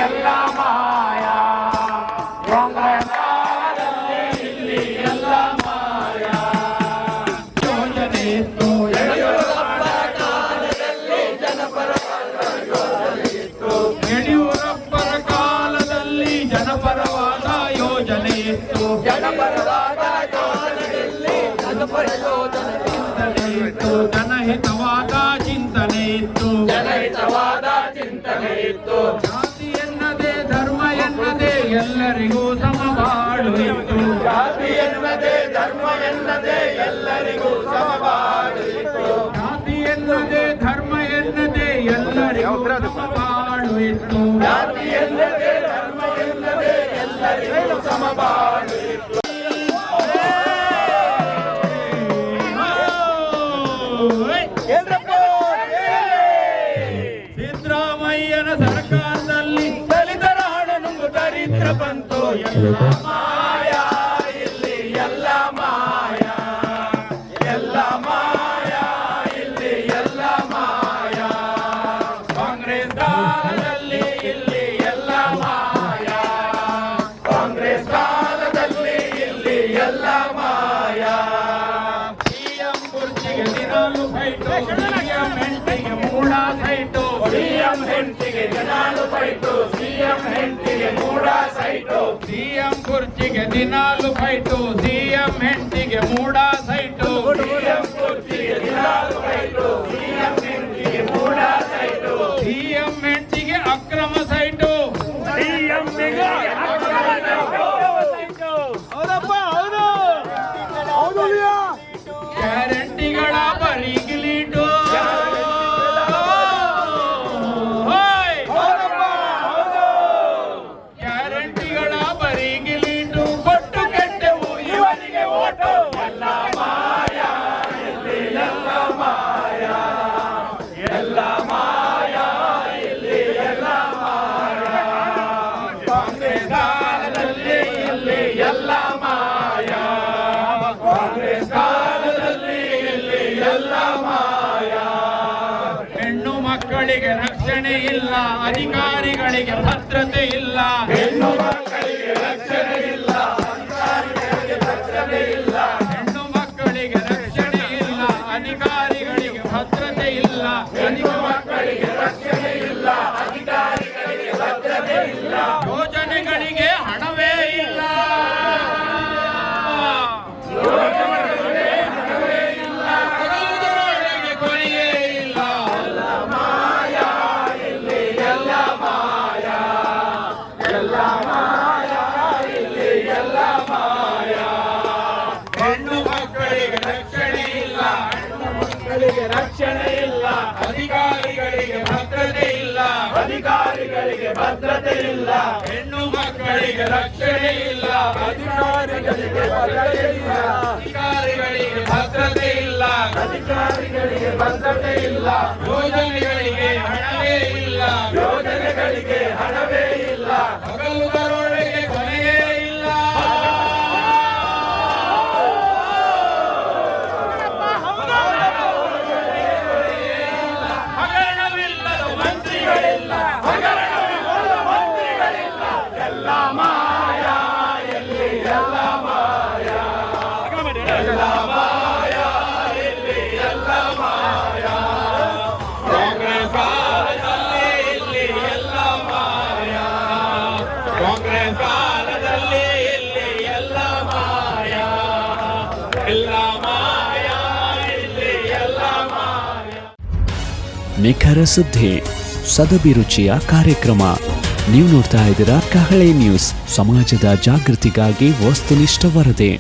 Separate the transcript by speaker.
Speaker 1: ಎಲ್ಲ ಮಾಯಾ, ಕಾಂಗ್ರೆಸ್ ಕಾಲದಲ್ಲಿ ಇಲ್ಲಿ ಎಲ್ಲ ಮಾಯಾ. ಯೋಜನೆ ಇತ್ತು ಯಡಿಯೂರಪ್ಪ ಕಾಲದಲ್ಲಿ ಜನಪರವಾದ ಯೋಜನೆ ಇತ್ತು. ಯಡಿಯೂರಪ್ಪರ ಕಾಲದಲ್ಲಿ ಜನಪರವಾದ ಯೋಜನೆ ಇತ್ತು. ಜನಪರವಾದ ಯೋಜನೆಯಲ್ಲಿ ಜನಪರ ಯೋಜನೆ ಇತ್ತು. ಜನಹಿತವಾದ ಚಿಂತನೆ ಇತ್ತು. ಜನಹಿತವಾದ ಚಿಂತನೆ ಇತ್ತು. ಜಾತಿ ಎನ್ನದೆ ಧರ್ಮ ಎನ್ನದೆ ಎಲ್ಲರಿಗೂ ಸಮಬಾಳು ಇತ್ತು. ಜಾತಿ ಎನ್ನದೆ ಧರ್ಮ ಎನ್ನದೆ ಎಲ್ಲರಿಗೂ ಸಮಬಾಳು ಇತ್ತು. ಜಾತಿ ಎನ್ನದೆ ಧರ್ಮ ಎನ್ನದೆ ಎಲ್ಲರಿಗೂ ಸಮಬಾಳು ಇತ್ತು. ಜಾತಿ ಎನ್ನದೆ ಧರ್ಮ ಎನ್ನದೆ ಎಲ್ಲರಿಗೂ ಸಮಬಾಳು ಇತ್ತು. ಸಿದ್ದರಾಮಯ್ಯನ ಸರ್ಕಾರದಲ್ಲಿ ದಲಿತರ ಹಣ ನುಂಗು ದರಿದ್ರ ಬಂತು. ಎಲ್ಲ ಮಾಯಾ ಇಲ್ಲಿ ಎಲ್ಲ ಮಾಯಾ, ಎಲ್ಲ ಮಾಯಾ ಇಲ್ಲಿ ಎಲ್ಲ ಮಾಯಾ. ಕಾಂಗ್ರೆಸ್ ಕಾಲದಲ್ಲಿ ಇಲ್ಲಿ ಎಲ್ಲ ಮಾಯಾ, ಕಾಂಗ್ರೆಸ್ ಕಾಲದಲ್ಲಿ ಇಲ್ಲಿ ಎಲ್ಲ ಮಾಯಾ. ಸಿಎಂ ಕುರ್ಚಿಗೆ ದಿನಾಲು ಫೈಟು, ಸಿಎಂ ಹೆಂಡತಿಗೆ ಮೂಡ ಸೈಟು. ಸಿಎಂ ಹೆಂಡತಿಗೆ ದಿನಾಲು ಫೈಟು, ಸಿಎಂ ಹೆಂಡತಿಗೆ ಮೂಡ ಸೈಟು. ಸಿಎಂ ಕುರ್ಚಿಗೆ ದಿನಾಲು ಫೈಟು, ಸಿಎಂ ಹೆಂಡತಿಗೆ ಮೂಡ ಸೈಟು. ಸಿಎಂ ಕುರ್ಚಿಗೆ ದಿನಾಲು ಫೈಟು, ಸಿಎಂ ಹೆಂಡತಿಗೆ ಮೂಡ ಸೈಟು. ಸಿಎಂ ಹೆಂಡತಿಗೆ ಅಕ್ರಮ ಸೈಟು. ಸಿಎಂ ಗ್ಯಾರಂಟಿಗಳ ಬರಿಗಿಲೀಟು. ಗ್ಯಾರಂಟಿಗಳ ಬರಿಗಿಲೀಟು ಕೊಟ್ಟು ಕೆಟ್ಟವು ಇವರಿಗೆ ಓಟು. ಎಲ್ಲ ಮಾಯಾ ಇಲ್ಲಿ ಎಲ್ಲ ಮಾಯಾ, ಎಲ್ಲ ಮಾಯಾ ಇಲ್ಲಿ ಎಲ್ಲ ಮಾಯಾ. ಕಾಂಗ್ರೆಸ್ ಕಾಲದಲ್ಲಿ ಇಲ್ಲಿ ಎಲ್ಲ ಮಾಯಾ, ಕಾಂಗ್ರೆಸ್ ಕಾಲದಲ್ಲಿ ಇಲ್ಲಿ ಎಲ್ಲ ಮಾಯಾ. ಹೆಣ್ಣು ಮಕ್ಕಳಿಗೆ ರಕ್ಷಣೆ ಇಲ್ಲ, ಅಧಿಕಾರಿಗಳಿಗೆ ಭದ್ರತೆ ಇಲ್ಲ. ಹೆಣ್ಣು ಮಕ್ಕಳಿಗೆ ರಕ್ಷಣೆ ಇಲ್ಲ, ಅಧಿಕಾರಿಗಳಿಗೆ ಭದ್ರತೆ ಇಲ್ಲ. ಹೆಣ್ಣು ಮಕ್ಕಳಿಗೆ ರಕ್ಷಣೆ ಇಲ್ಲ, ಅಧಿಕಾರಿಗಳಿಗೆ ಭದ್ರತೆ ಇಲ್ಲ. ಹೆಣ್ಣು ಮಕ್ಕಳಿಗೆ ರಕ್ಷಣೆ ಇಲ್ಲ, ಅಧಿಕಾರಿಗಳಿಗೆ ಭದ್ರತೆ ಇಲ್ಲ. ಯೋಜನೆಗಳಿಗೆ ಹಣವೇ ಇಲ್ಲ, ಯೋಜನೆಗಳಿಗೆ ಹಣವೇ ಇಲ್ಲ. ಕೊಡುವುದರೊಳಗೆ ಕೊನೆಯೇ ಇಲ್ಲ. ಎಲ್ಲ ಮಾಯಾ ಇಲ್ಲಿ ಎಲ್ಲ ಮಾಯಾ, ಎಲ್ಲ ಮಾಯಾ ಇಲ್ಲಿ ಎಲ್ಲ ಮಾಯಾ. ಹೆಣ್ಣು ಮಕ್ಕಳಿಗೆ ರಕ್ಷಣೆ ಇಲ್ಲ, ಹೆಣ್ಣು ಮಕ್ಕಳಿಗೆ ರಕ್ಷಣೆ ಇಲ್ಲ. ಅಧಿಕಾರಿಗಳಿಗೆ ಭದ್ರತೆ ಇಲ್ಲ, ಅಧಿಕಾರಿಗಳಿಗೆ ಭದ್ರತೆ ಇಲ್ಲ. ಹೆಣ್ಣು ಮಕ್ಕಳಿಗೆ ರಕ್ಷಣೆ ಇಲ್ಲ, ಅಧಿಕಾರಿಗಳಿಗೆ ಭದ್ರತೆ ಇಲ್ಲ. ಅಧಿಕಾರಿಗಳಿಗೆ ಭದ್ರತೆ ಇಲ್ಲ, ಅಧಿಕಾರಿಗಳಿಗೆ ಭದ್ರತೆ ಇಲ್ಲ. ಯೋಜನೆಗಳಿಗೆ ಹಣವೇ ಇಲ್ಲ, ಯೋಜನೆಗಳಿಗೆ ಹಣವೇ ಇಲ್ಲ. ಹಗಲುದರೊಳಗೆ ಕೊನೆಯೇ ಇಲ್ಲ. ಹಗರಣವಿಲ್ಲದ ಮಂತ್ರಿಗಳಿಲ್ಲ, ಹಗರಣವಿಲ್ಲದ ಮಂತ್ರಿಗಳಿಲ್ಲ. ಎಲ್ಲ ಮಾಯಾ ಎಲ್ಲಿ ಎಲ್ಲ ಮಾಯಾ, ಎಲ್ಲ ಮಾಯಾ ಇಲ್ಲಿ ಎಲ್ಲ ಮಾಯಾ. ಕಾಂಗ್ರೆಸ್ ಕಾಲದಲ್ಲಿ ಇಲ್ಲಿ ಎಲ್ಲ ಮಾಯಾ, ಕಾಂಗ್ರೆಸ್ ಕಾಲದಲ್ಲಿ ಇಲ್ಲಿ ಎಲ್ಲ ಮಾಯಾ, ಎಲ್ಲ ಮಾಯಾ ಇಲ್ಲಿ ಎಲ್ಲ ಮಾಯಾ.
Speaker 2: ನಿಖರ ಸುದ್ದಿ, ಸದಭಿರುಚಿಯ ಕಾರ್ಯಕ್ರಮ. ನೀವು ನೋಡ್ತಾ ಇದ್ದೀರಾ ಕಹಳೆ ನ್ಯೂಸ್, ಸಮಾಜದ ಜಾಗೃತಿಗಾಗಿ ವಸ್ತುನಿಷ್ಠ ವರದಿ.